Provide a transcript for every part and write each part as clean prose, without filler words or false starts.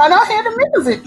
I don't hear the music.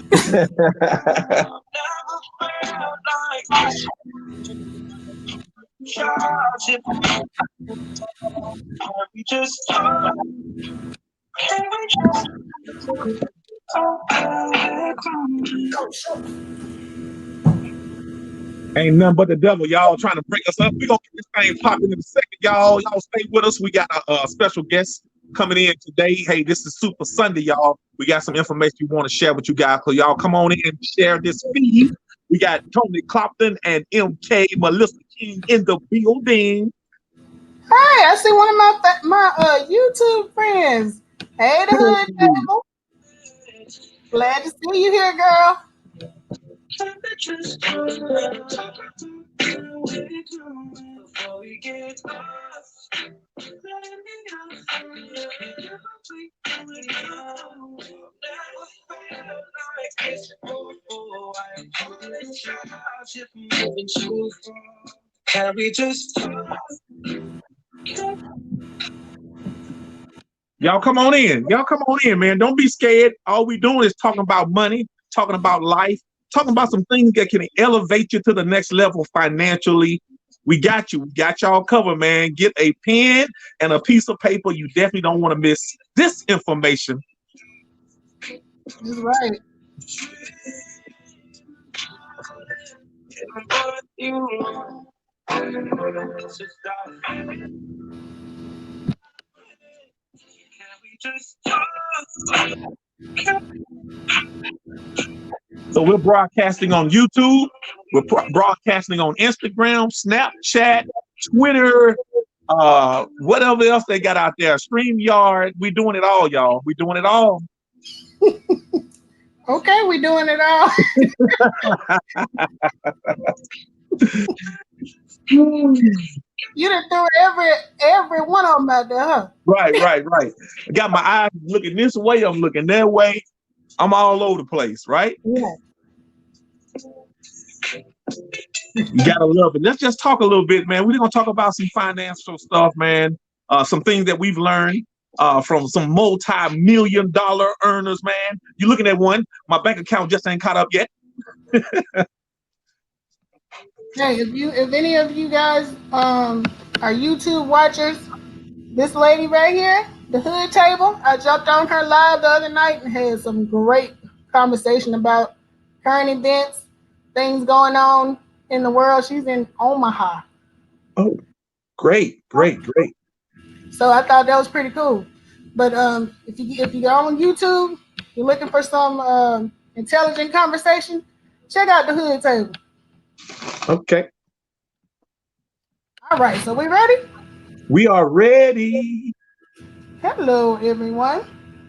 Ain't nothing but the devil, y'all, trying to break us up. We're gonna get this thing popping in a second, y'all. Y'all stay with us. We got a special guest coming in today. Hey, this is Super Sunday, y'all. We got some information we want to share with you guys. So y'all come on in and share this feed. We got Tony Clopton and MK Melissa King in the building. Hey, I see one of my YouTube friends. Hey, the hood devil. Glad to see you here, girl. Can we just Y'all come on in. Y'all come on in, man. Don't be scared. All we doing is talking about money, talking about life, talking about some things that can elevate you to the next level financially. We got you. We got y'all covered, man. Get a pen and a piece of paper. You definitely don't want to miss this information. That's right. So we're broadcasting on YouTube. We're broadcasting on Instagram, Snapchat, Twitter, whatever else they got out there. StreamYard. We're doing it all, y'all. We're doing it all. Okay, we doing it all. You done threw every one of them out there, huh? Right. I got my eyes looking this way. I'm looking that way. I'm all over the place, right? Yeah. You gotta love it. Let's just talk a little bit, man. We're gonna talk about some financial stuff, man. Some things that we've learned from some multi-million-dollar earners, man. You're looking at one. My bank account just ain't caught up yet. Hey, if any of you guys are YouTube watchers, this lady right here, the hood table, I jumped on her live the other night and had some great conversation about current events, things going on in the world. She's in Omaha. Oh, great. So I thought that was pretty cool. But if you go on YouTube, you're looking for some intelligent conversation, check out the hood table. Okay. All right, so we ready? We are ready. Hello, everyone.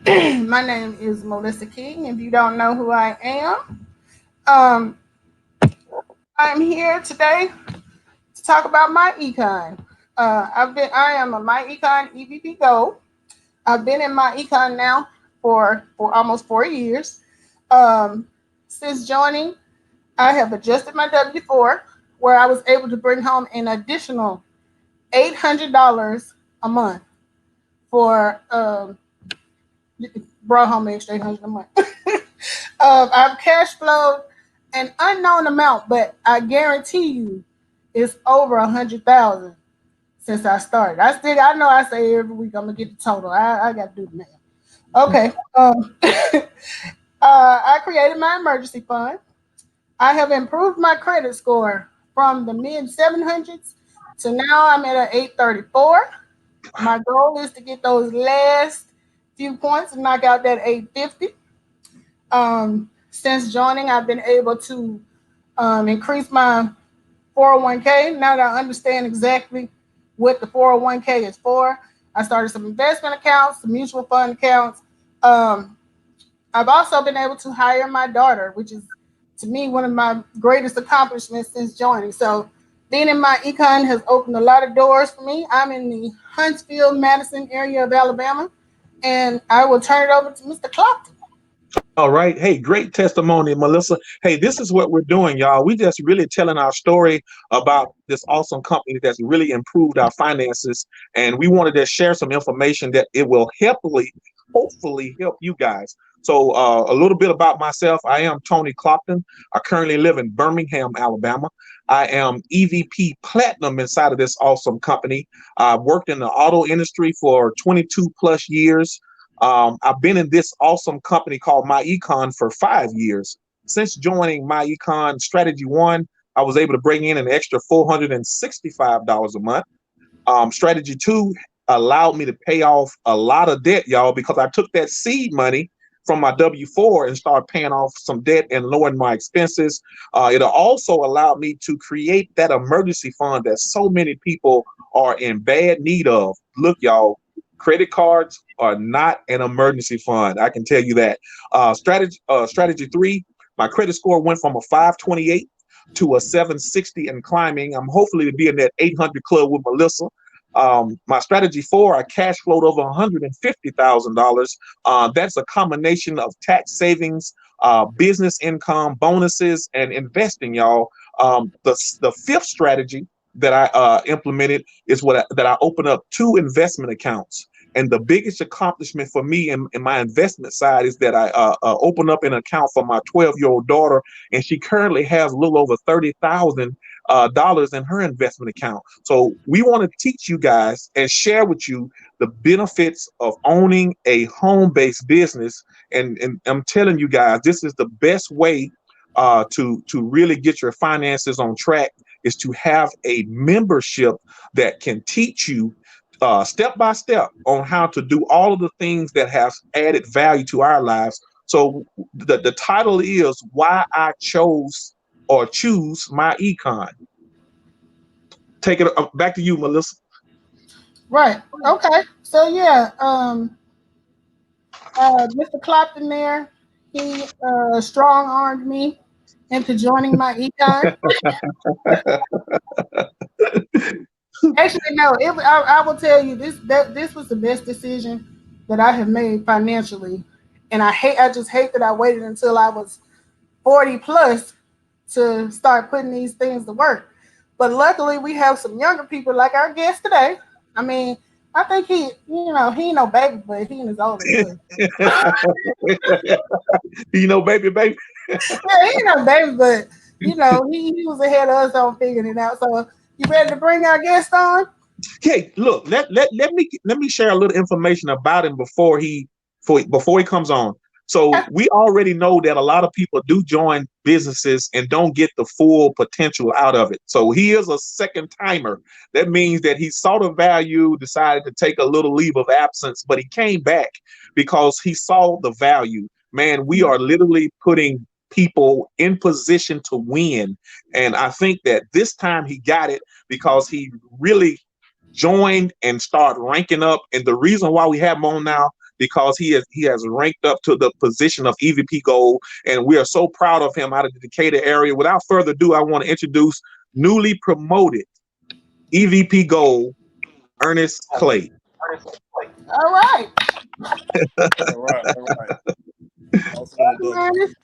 My name is Melissa King. If you don't know who I am, I'm here today to talk about myEcon. I am a myEcon EVP Gold. I've been in myEcon now for almost 4 years. Since joining, I have adjusted my W-4, where I was able to bring home an additional $800 a month for brought home an extra $800 a month. I've cash flowed an unknown amount, but I guarantee you it's over 100,000 since I started. I know I say every week I'm gonna get the total. I got to do the math. Okay. I created my emergency fund. I have improved my credit score from the mid 700s to now I'm at an 834. My goal is to get those last few points and knock out that 850. Since joining, I've been able to increase my 401k. Now that I understand exactly what the 401k is for, I started some investment accounts, some mutual fund accounts, I've also been able to hire my daughter, which is to me one of my greatest accomplishments since joining. So being in my econ has opened a lot of doors for me. I'm in the Huntsville, Madison area of Alabama, and I will turn it over to Mr. Clock. All right. Hey, great testimony, Melissa. Hey, this is what we're doing, y'all. We just really telling our story about this awesome company that's really improved our finances. And we wanted to share some information that it will hopefully help you guys. So a little bit about myself. I am Tony Clopton. I currently live in Birmingham, Alabama. I am EVP Platinum inside of this awesome company. I've worked in the auto industry for 22 plus years. I've been in this awesome company called myEcon for 5 years. Since joining myEcon Strategy One, I was able to bring in an extra $465 a month. Strategy Two allowed me to pay off a lot of debt, y'all, because I took that seed money from my W-4 and started paying off some debt and lowering my expenses. It also allowed me to create that emergency fund that so many people are in bad need of. Look, y'all, credit cards are not an emergency fund. I can tell you that. Strategy three, my credit score went from a 528 to a 760 and climbing. I'm hopefully to be in that 800 club with Melissa. My strategy four, I cash flowed over $150,000. That's a combination of tax savings, business income, bonuses, and investing, y'all. The fifth strategy that I implemented is that I opened up 2 investment accounts. And the biggest accomplishment for me in my investment side is that I opened up an account for my 12-year-old daughter, and she currently has a little over $30,000 in her investment account. So we want to teach you guys and share with you the benefits of owning a home-based business. And I'm telling you guys, this is the best way to really get your finances on track, is to have a membership that can teach you step by step on how to do all of the things that have added value to our lives. So the title is Why I Chose or Choose My Econ. Take it back to you, Melissa. Right. Okay. So yeah, Mr. Clopton there, he strong armed me into joining my econ. Actually, no. I will tell you this was the best decision that I have made financially, and I just hate that I waited until I was 40 plus to start putting these things to work. But luckily, we have some younger people like our guest today. I mean, I think he ain't no baby, but he in his older years. Baby. Yeah, he ain't no baby, but he was ahead of us on figuring it out. So you ready to bring our guest on? Okay, look, let me share a little information about him before he comes on. So we already know that a lot of people do join businesses and don't get the full potential out of it. So he is a second timer. That means that he saw the value, decided to take a little leave of absence, but he came back because he saw the value. Man, we are literally putting people in position to win. And I think that this time he got it because he really joined and start ranking up. And the reason why we have him on now, because he has ranked up to the position of EVP Gold, and we are so proud of him out of the Decatur area. Without further ado, I want to introduce newly promoted EVP Gold, Ernest Clay. All right. All right, all right. Also, Ernest.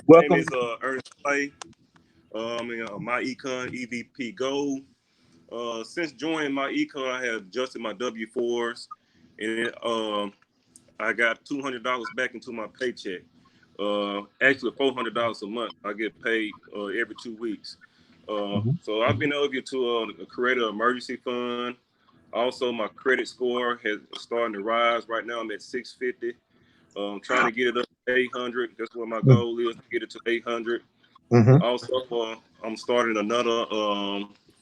my name Welcome. is Ernest Clay. myEcon EVP Gold. Since joining myEcon, I have adjusted my W-4s, and I got $200 back into my paycheck. Actually, $400 a month. I get paid every 2 weeks. Mhm. So I've been able to create an emergency fund. Also, my credit score has starting to rise. Right now, I'm at 650. Trying to get it up to 800. That's what my goal is, to get it to 800. Mhm. Also, I'm starting another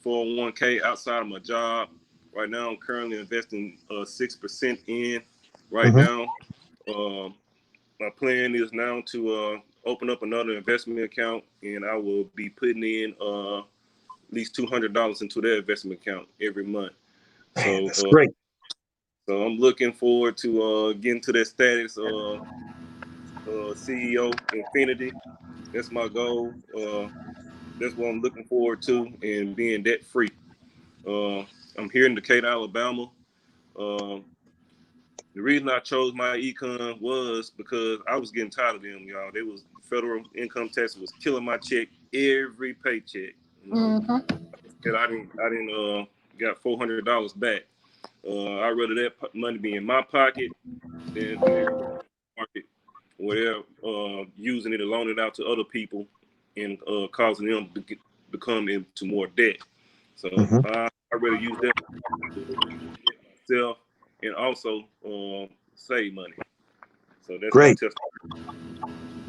401k outside of my job. Right now, I'm currently investing 6% in. Right Mhm. now, um, my plan is now to open up another investment account, and I will be putting in at least $200 into that investment account every month. Man, So, that's great. so I'm looking forward to getting to that status CEO Infinity. That's my goal. That's what I'm looking forward to, and being debt free. I'm here in Decatur, Alabama. Uh, the reason I chose myEcon was because I was getting tired of them, y'all. They was federal income tax was killing my check every paycheck. You know, and I didn't got $400 back. I'd rather that money be in my pocket than market, whatever, using it to loan it out to other people and causing them to become into more debt. So I rather use that myself and also save money. So that's my Great. testimony.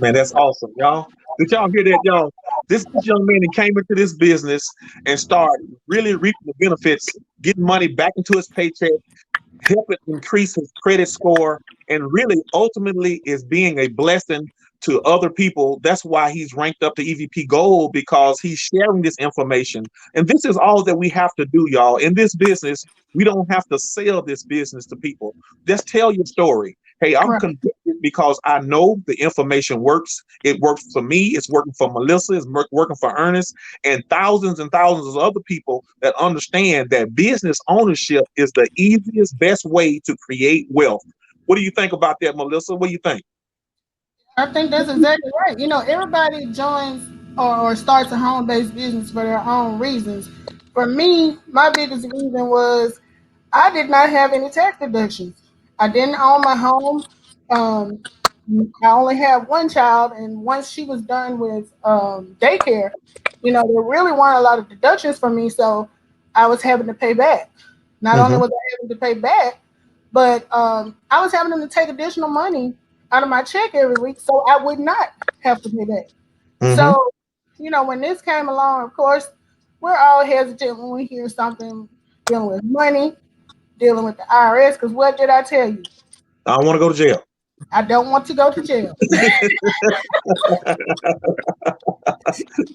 Man, that's awesome, y'all. Did y'all hear that, y'all? This young man that came into this business and started really reaping the benefits, getting money back into his paycheck, helping increase his credit score, and really ultimately is being a blessing to other people. That's why he's ranked up to EVP Gold, because he's sharing this information. And this is all that we have to do, y'all. In this business, we don't have to sell this business to people. Just tell your story. Hey, I'm convicted because I know the information works. It works for me. It's working for Melissa. It's working for Ernest and thousands of other people that understand that business ownership is the easiest, best way to create wealth. What do you think about that, Melissa? What do you think? I think that's exactly right. Everybody joins or starts a home-based business for their own reasons. For me, my biggest reason was I did not have any tax deductions. I didn't own my home. Um, I only have one child, and once she was done with daycare, there really weren't a lot of deductions for me, so I was having to pay back. Not only Mm-hmm. was I having to pay back, but I was having them to take additional money out of my check every week, so I would not have to pay back. Mm-hmm. So, when this came along, of course, we're all hesitant when we hear something dealing with money, dealing with the IRS, because what did I tell you? I don't want to go to jail. I don't want to go to jail. I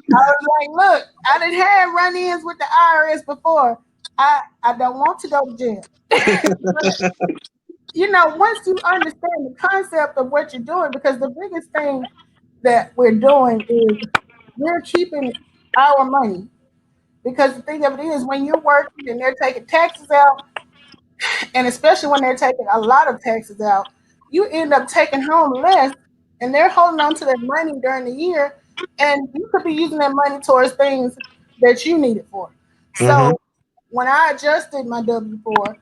was like, look, I didn't have run-ins with the IRS before. I don't want to go to jail. But, once you understand the concept of what you're doing, because the biggest thing that we're doing is we're keeping our money. Because the thing of it is, when you're working and they're taking taxes out, and especially when they're taking a lot of taxes out, you end up taking home less, and they're holding on to their money during the year, and you could be using that money towards things that you need it for. Mm-hmm. So when I adjusted my W-4,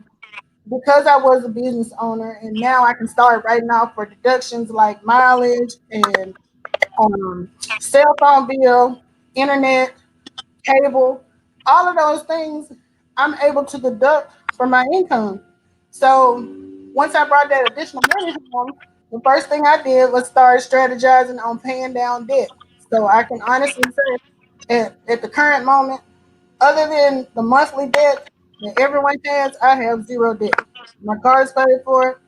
because I was a business owner, and now I can start writing off for deductions like mileage and cell phone bill, internet, cable, all of those things, I'm able to deduct from my income. So once I brought that additional money home, the first thing I did was start strategizing on paying down debt. So I can honestly say at the current moment, other than the monthly debt that everyone has, I have zero debt. My car's paid for,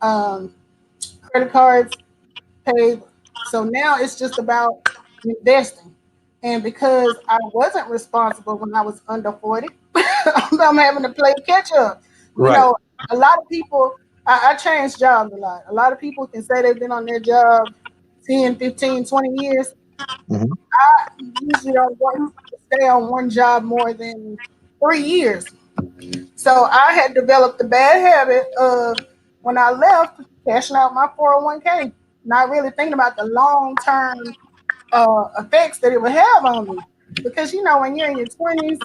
um, credit cards paid. So now it's just about investing. And because I wasn't responsible when I was under 40, I'm having to play catch up. You Right. know, a lot of people, I changed jobs a lot. A lot of people can say they've been on their job 10, 15, 20 years. Mm-hmm. I usually don't want to stay on one job more than 3 years. So I had developed the bad habit of when I left, cashing out my 401k, not really thinking about the long term effects that it would have on me. Because when you're in your 20s,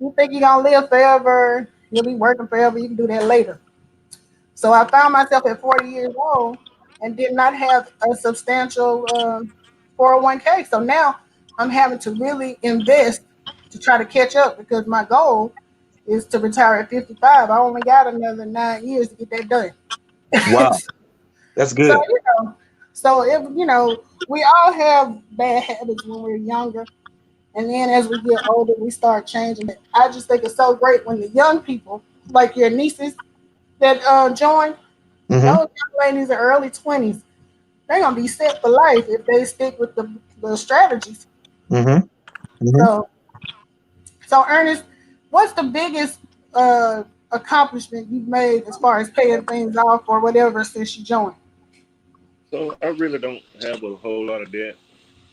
you think you're gonna live forever, you'll be working forever, you can do that later. So I found myself at 40 years old and did not have a substantial 401k. So now I'm having to really invest to try to catch up because my goal is to retire at 55. I only got another 9 years to get that done. Wow. That's so, good. you know, so if, we all have bad habits when we're younger. And then as we get older, we start changing it. I just think it's so great when the young people, like your nieces that join, Mm-hmm. those young ladies in early 20s, they're gonna be set for life if they stick with the strategies. Mm-hmm. Mm-hmm. So, so Ernest, what's the biggest accomplishment you've made as far as paying things off or whatever since you joined? So I really don't have a whole lot of debt.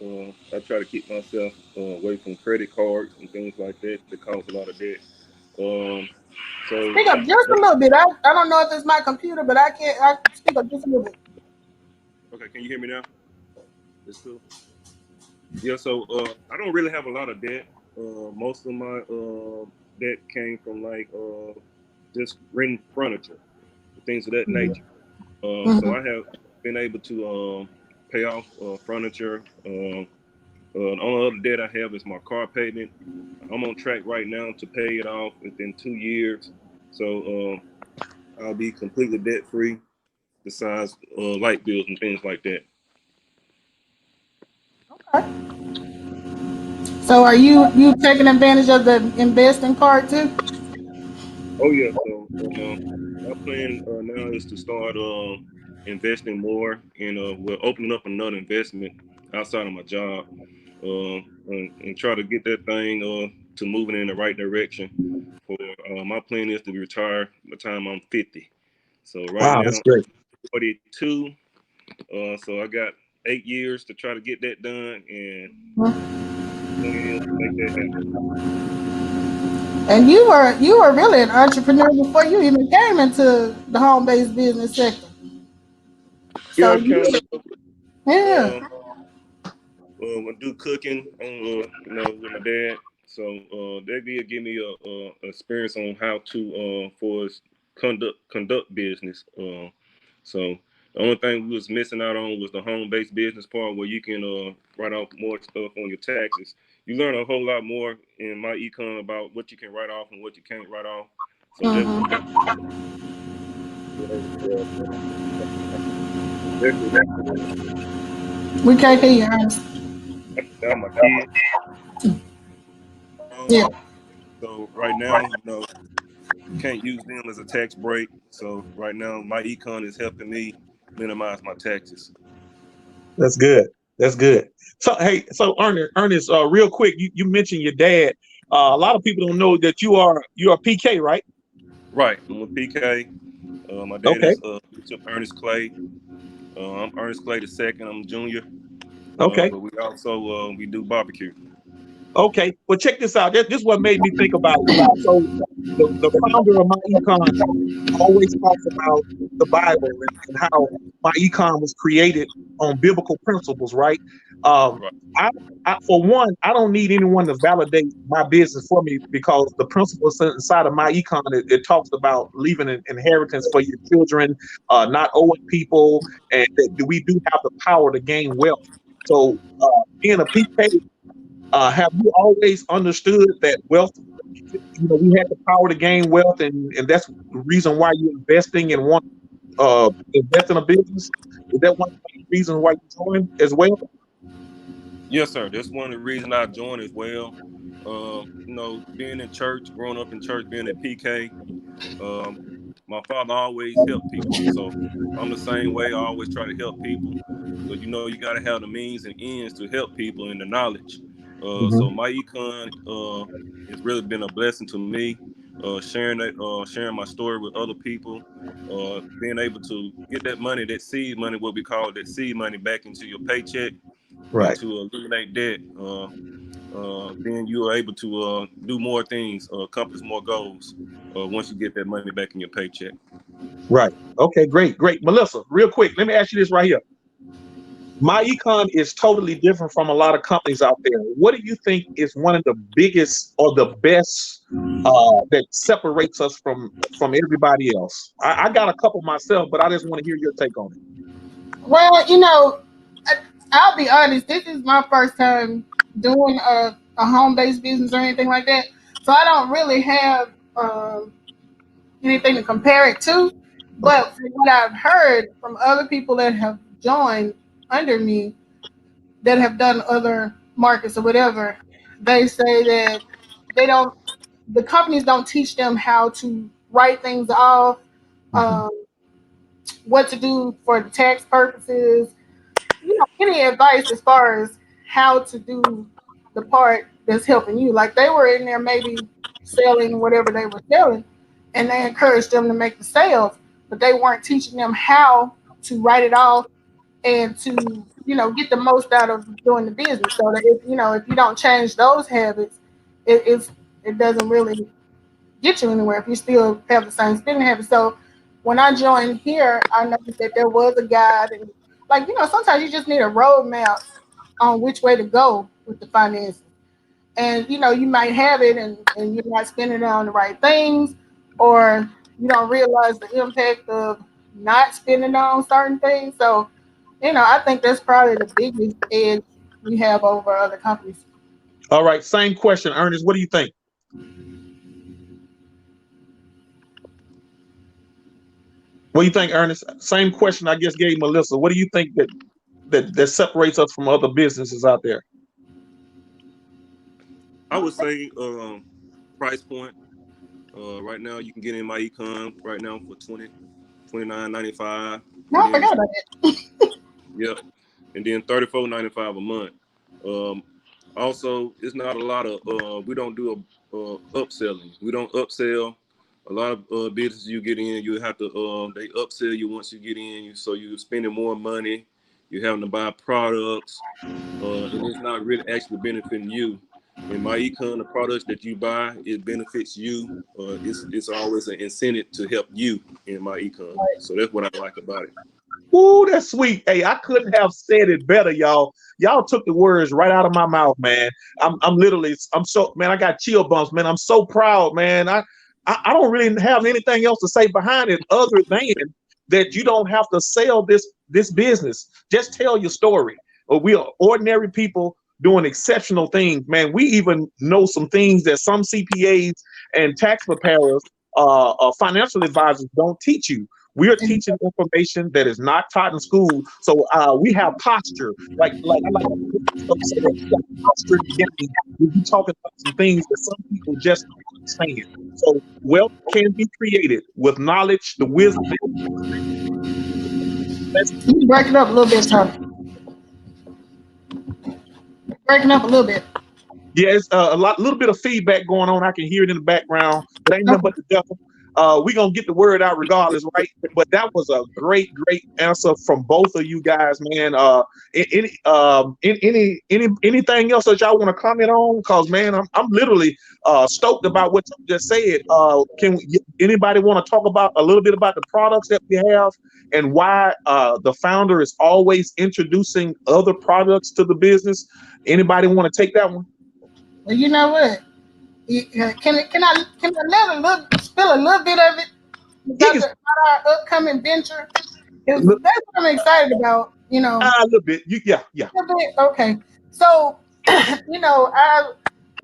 I try to keep myself away from credit cards and things like that that cause a lot of debt. Um, so Speak up just a little bit. I don't know if it's my computer, but I speak up just a little bit. okay, can you hear me now? It's cool. Yeah, so I don't really have a lot of debt. Most of my debt came from like just renting furniture, things of that nature. So Mm-hmm. I have been able to pay off furniture. The only other debt I have is my car payment. I'm on track right now to pay it off within 2 years. So I'll be completely debt free, besides light bills and things like that. Okay. So are you taking advantage of the investing part too? Oh yeah, so my plan now is to start investing more, and we're opening up another investment outside of my job, and try to get that thing to moving in the right direction. For my plan is to retire by the time I'm 50. So right Wow, now that's I'm great. 42. So I got 8 years to try to get that done, and plan is to make that happen. And you were really an entrepreneur before you even came into the home based business sector. So Yeah, you, kind of. yeah. Uh, I do cooking on, with my dad. So that did give me a experience on how to for us conduct business. So the only thing we was missing out on was the home based business part, where you can write off more stuff on your taxes. You learn a whole lot more in my econ about what you can write off and what you can't write off. So that was Hmm. being able to especially We can't hear you, Ernest. now my kids. Yeah. So right now, can't use them as a tax break. So right now, my econ is helping me minimize my taxes. That's good. That's good. So hey, so Ernest, real quick, you mentioned your dad. A lot of people don't know that you are PK, right? Right, I'm a PK. My dad Okay. is Bishop Ernest Clay. I'm Ernest Clay II. I'm junior. Okay. But we also we do barbecue. Okay. Well, check this out. This is what made me think about it. So the founder of my econ always talks about the Bible and how my econ was created on biblical principles, right? Um, Right. I, for one, I don't need anyone to validate my business for me because the principles inside of my econ it talks about leaving an inheritance for your children, not owing people, and that we do have the power to gain wealth. So, being a PK, have you always understood that wealth, we had the power to gain wealth, and that's the reason why you're investing and want invest in a business? Is that one of the reasons why you joined as well? Yes, sir. That's one of the reasons I joined as well. Being in church, growing up in church, being at PK, Um, my father always helped people, so I'm the same way. I always try to help people, but you got to have the means and ends to help people and the knowledge. So Hmm. my econ has really been a blessing to me. Sharing my story with other people, being able to get that money, that seed money, what we call that seed money, back into your paycheck, and Right, to eliminate debt. Then you are able to do more things, accomplish more goals once you get that money back in your paycheck. right. Okay, great, great. Melissa, real quick, let me ask you this right here. My econ is totally different from a lot of companies out there. What do you think is one of the biggest or the best that separates us from everybody else? I got a couple myself, but I just want to hear your take on it. Well, I'll be honest. This is my first time doing a home based business or anything like that, so I don't really have anything to compare it to. Okay. But from what I've heard from other people that have joined under me, that have done other markets or whatever, they say that they don't. The companies don't teach them how to write things off, Hmm. um, what to do for the tax purposes, any advice as far as how to do the part that's helping you. Like they were in there maybe selling whatever they were selling, and they encouraged them to make the sales, but they weren't teaching them how to write it off, and to, get the most out of doing the business. So that if you don't change those habits, it's it doesn't really get you anywhere if you still have the same spending habits. So when I joined here, I noticed that there was a guide, and sometimes you just need a roadmap on which way to go with the finances. And you might have it, and you're not spending it on the right things, or you don't realize the impact of not spending on certain things. So I think that's probably the biggest edge we have over other companies. All right, same question, Ernest. What do you think? What do you think, Ernest? Same question I just gave Melissa. What do you think that separates us from other businesses out there? I would say price point. Right now you can get in myEcon right now for 29.95, No, and I then forgot about it. yep, and then 34.95 a month. Um, Also, it's not a lot of we don't do a upselling. We don't upsell. A lot of businesses you get in, you have to they upsell you once you get in. So you're spending more money. You're having to buy products, and it's not really actually benefiting you. In myEcon, the products that you buy, it benefits you. It's always an incentive to help you in myEcon. So that's what I like about it. Ooh, that's sweet. Hey, I couldn't have said it better, y'all. Y'all took the words right out of my mouth, man. I'm literally, I'm so, man, I got chill bumps, man. I'm so proud, man. I don't really have anything else to say behind it other than that you don't have to sell this business. Just tell your story. We are ordinary people doing exceptional things, man. We even know some things that some CPAs and tax preparers, financial advisors don't teach you. We are teaching information that is not taught in school. So we have posture. Like I like to say that we got posture in the game. We'll be talking about some things that some people just don't understand. So wealth can be created with knowledge, the wisdom. You breaking up a little bit, Tom. Breaking up a little bit. Yeah, it's little bit of feedback going on. I can hear it in the background. It ain't nothing Okay. but the devil. We gonna get the word out regardless, right? But that was a great answer from both of you guys, man. Anything else that y'all want to comment on? Cause man, I'm literally stoked about what you just said. Anybody want to talk about a little bit about the products that we have and why the founder is always introducing other products to the business? Anybody want to take that one? Well, you know what? Can I let a little spill a little bit of it You about can about our upcoming venture? Because look that's what I'm excited about. a little bit. Yeah. A bit. Okay. So, I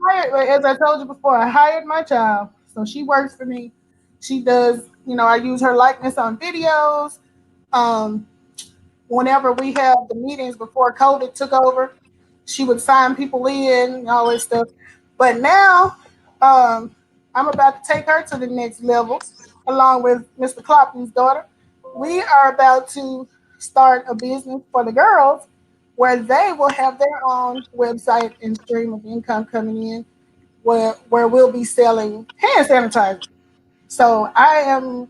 hired, like, as I told you before, I hired my child. So she works for me. She does, I use her likeness on videos. Um, Whenever we have the meetings before COVID took over, she would sign people in and all this stuff. But now, um, I'm about to take her to the next level, along with Mr. Clopton's daughter. We are about to start a business for the girls where they will have their own website and stream of income coming in, where we'll be selling hand sanitizer. So I am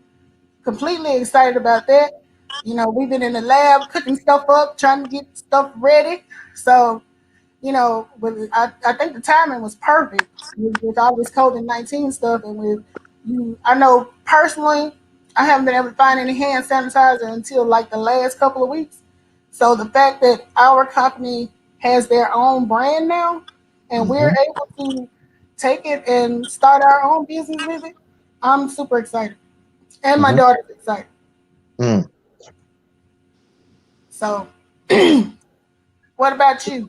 completely excited about that. We've been in the lab cooking stuff up, trying to get stuff ready. So, I think the timing was perfect with all this COVID-19 stuff, and with you. I know personally, I haven't been able to find any hand sanitizer until like the last couple of weeks. So the fact that our company has their own brand now, and we're Mhm. able to take it and start our own business with it, I'm super excited, and my Mhm. daughter's excited. Mm. So, what about you?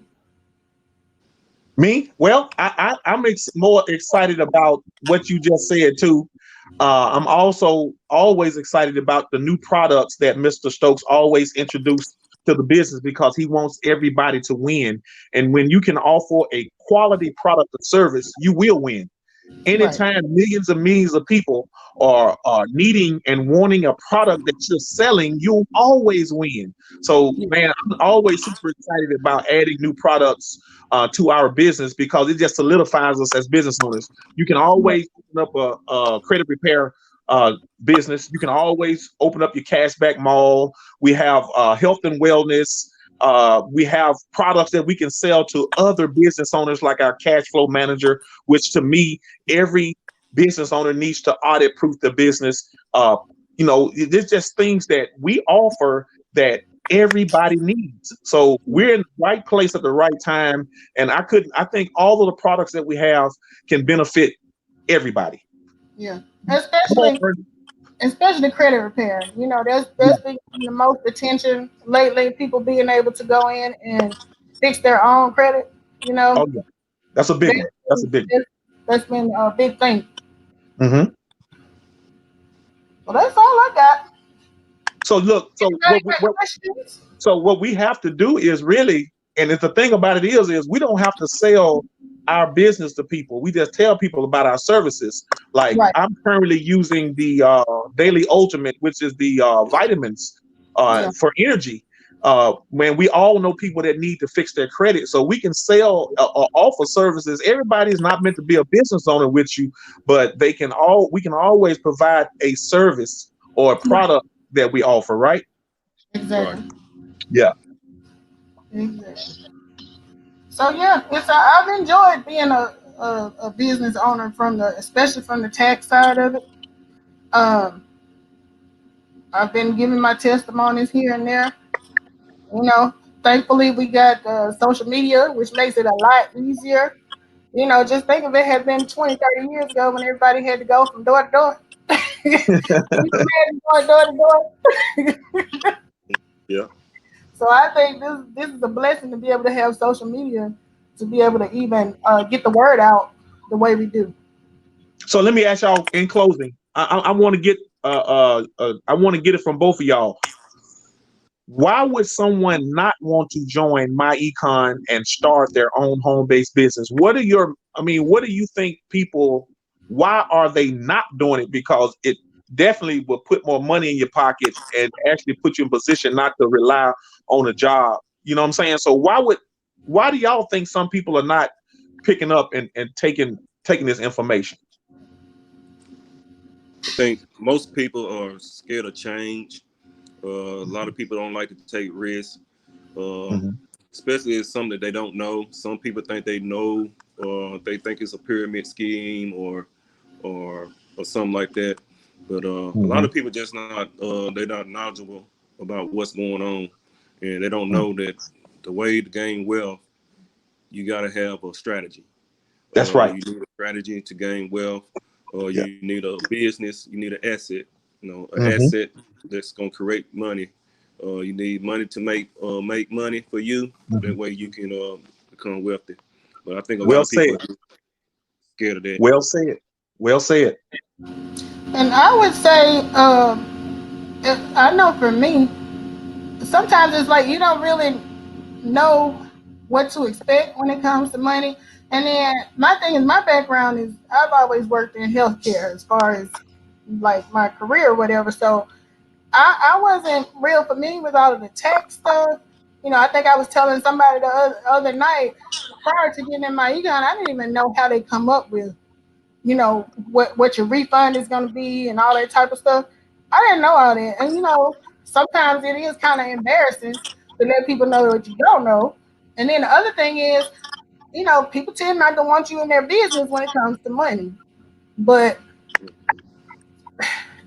Me? Well, I'm more excited about what you just said too. I'm also always excited about the new products that Mr. Stokes always introduced to the business because he wants everybody to win. And when you can offer a quality product or service, you will win. Right. Anytime millions of people are needing and wanting a product that you're selling, you'll always win. So, man, I'm always super excited about adding new products to our business because it just solidifies us as business owners. You can always open up a credit repair business, you can always open up your cashback mall. We have health and wellness. We have products that we can sell to other business owners, like our cash flow manager, which to me, every business owner needs to audit proof the business. There's just things that we offer that everybody needs. So we're in the right place at the right time. And I think all of the products that we have can benefit everybody. Yeah, Come on, especially Ernest. especially credit repair. That's been getting the most attention lately. People being able to go in and fix their own credit. You know, Oh yeah, that's a big that's one. That's a big that's, that's been a big thing. one. Well, that's all I got. So look, Anybody got questions? so what we have to do is really, and the thing about it is we don't have to sell our business to people. We just tell people about our services. Like Right. I'm currently using the Daily Ultimate, which is the vitamins Yeah. for energy. When we all know people that need to fix their credit, so we can sell or offer services. Everybody's not meant to be a business owner with you, but we can always provide a service or a product that we offer, right? Right. Exactly. Yeah. Exactly. So yeah, I've enjoyed being a business owner especially from the tax side of it. Um, I've been giving my testimonies here and there. You know, thankfully we got social media, which makes it a lot easier. Just think if it had been 20, 30 years ago when everybody had to go from door to door. We had to go door to door. Yeah. So I think this is a blessing to be able to have social media to be able to even get the word out the way we do. So let me ask y'all in closing. I want to get I want to get it from both of y'all. Why would someone not want to join myEcon and start their own home-based business? What do you think people, why are they not doing it? Because it definitely will put more money in your pocket and actually put you in position not to rely on a job. You know what I'm saying? So why do y'all think some people are not picking up and taking this information? I think most people are scared of change. A lot of people don't like to take risks, uh, Mhm. especially if it's something that they don't know. Some people think they know, or they think it's a pyramid scheme, or something like that. But a lot Mhm. of people just not they're not knowledgeable about what's going on, and they don't know that the way to gain wealth, you got to have a strategy. That's right. You need a strategy to gain wealth. Yeah. You need a business. You need an asset. An Hmm. asset that's gonna create money. You need money to make money for you. Hmm. That way you can become wealthy. But I think a lot Well of people said. are just scared of that. Well said. Well said. And I would say, I know for me, sometimes it's like you don't really know what to expect when it comes to money. And then my thing is, my background is I've always worked in healthcare as far as like my career or whatever. So I wasn't real familiar with all of the tech stuff. I think I was telling somebody the other night prior to getting in my econ, I didn't even know how they come up with, what your refund is going to be and all that type of stuff. I didn't know all that. And, sometimes it is kind of embarrassing to let people know what you don't know. And then the other thing is, people tend not to want you in their business when it comes to money. But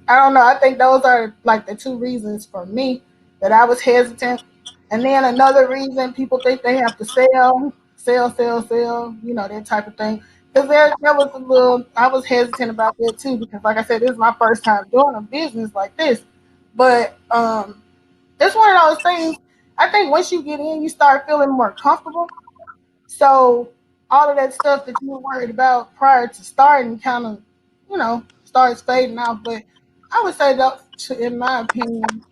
I don't know. I think those are like the two reasons for me that I was hesitant. And then another reason people think they have to sell, that type of thing. Because there was I was hesitant about that too. Because like I said, this is my first time doing a business like this. But it's one of those things. I think once you get in, you start feeling more comfortable. So all of that stuff that you were worried about prior to starting kind of, starts fading out. But I would say that, in my opinion,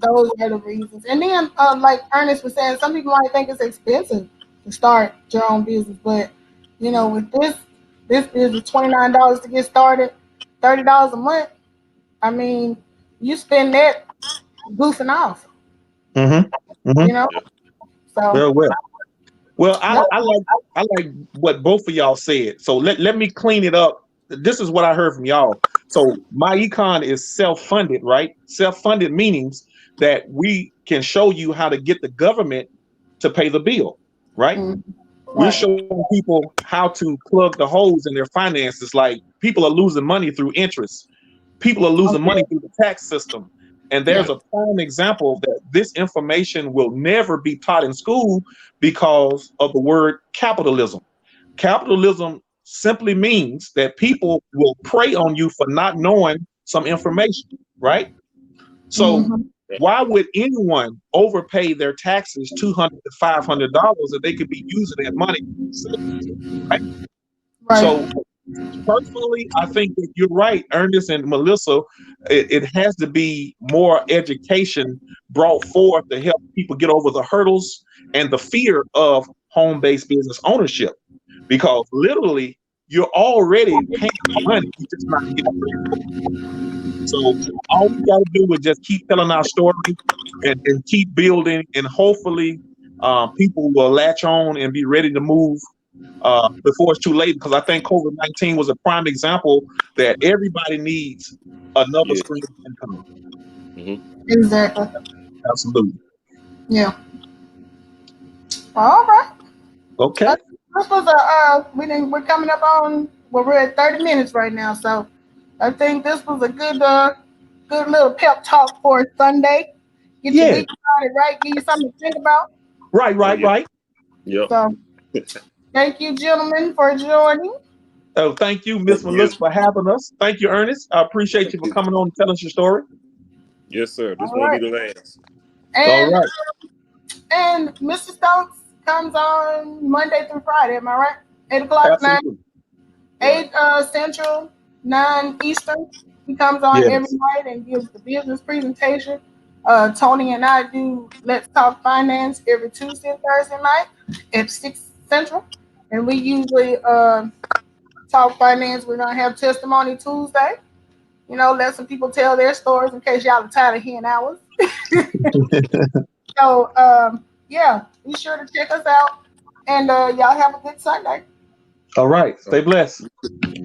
those are the reasons. And then, like Ernest was saying, some people might think it's expensive to start your own business, but with this business, $29 to get started, $30 a month. I mean, you spend that goofing off, Hmm. Hmm. you know. Yeah. So Well. Well, that, I like what both of y'all said. So let me clean it up. this is what I heard from y'all. So myEcon is self-funded, right? Self-funded means that we can show you how to get the government to pay the bill, right? We're Right. showing people how to plug the holes in their finances. Like people are losing money through interest. People are losing Okay. money through the tax system. And Yeah. there's a prime example that this information will never be taught in school because of the word capitalism. Capitalism simply means that people will prey on you for not knowing some information, right? So Mm-hmm. why would anyone overpay their taxes $200 to $500 if they could be using that money? Right? Right. So personally, I think that you're right, Ernest and Melissa. It has to be more education brought forth to help people get over the hurdles and the fear of home-based business ownership. Because literally, you're already paying the money, you're just not getting paid. So all we got to do is just keep telling our story and keep building, and hopefully, people will latch on and be ready to move before it's too late. Because I think COVID-19 was a prime example that everybody needs another Yeah. stream of income. Exactly. Absolutely. Yeah. All right. Okay. This was we're coming up on, well, we're at 30 minutes right now, so I think this was a good little pep talk for Sunday. Get your Yeah. week started right, give you something to think about. Right. Oh Right. yeah. Right. Yep. So thank you, gentlemen, for joining. Oh, thank you, Miss Thank you. Melissa, for having us. Thank you, Ernest. I appreciate Thank you for you. coming on and telling us your story. Yes, sir. This All won't be right. the last. All And right. Mr. Stokes comes on Monday through Friday, am I right? 8 o'clock, 9 Absolutely. Right. 8 Central, 9 Eastern. He comes on every Yes. night and gives the business presentation. Tony and I do Let's Talk Finance every Tuesday and Thursday night at 6 Central. And we usually talk finance. We're going to have Testimony Tuesday. You know, let some people tell their stories in case y'all are tired of hearing ours. So, yeah, be sure to check us out. And y'all have a good Sunday. All right. All Stay blessed. right.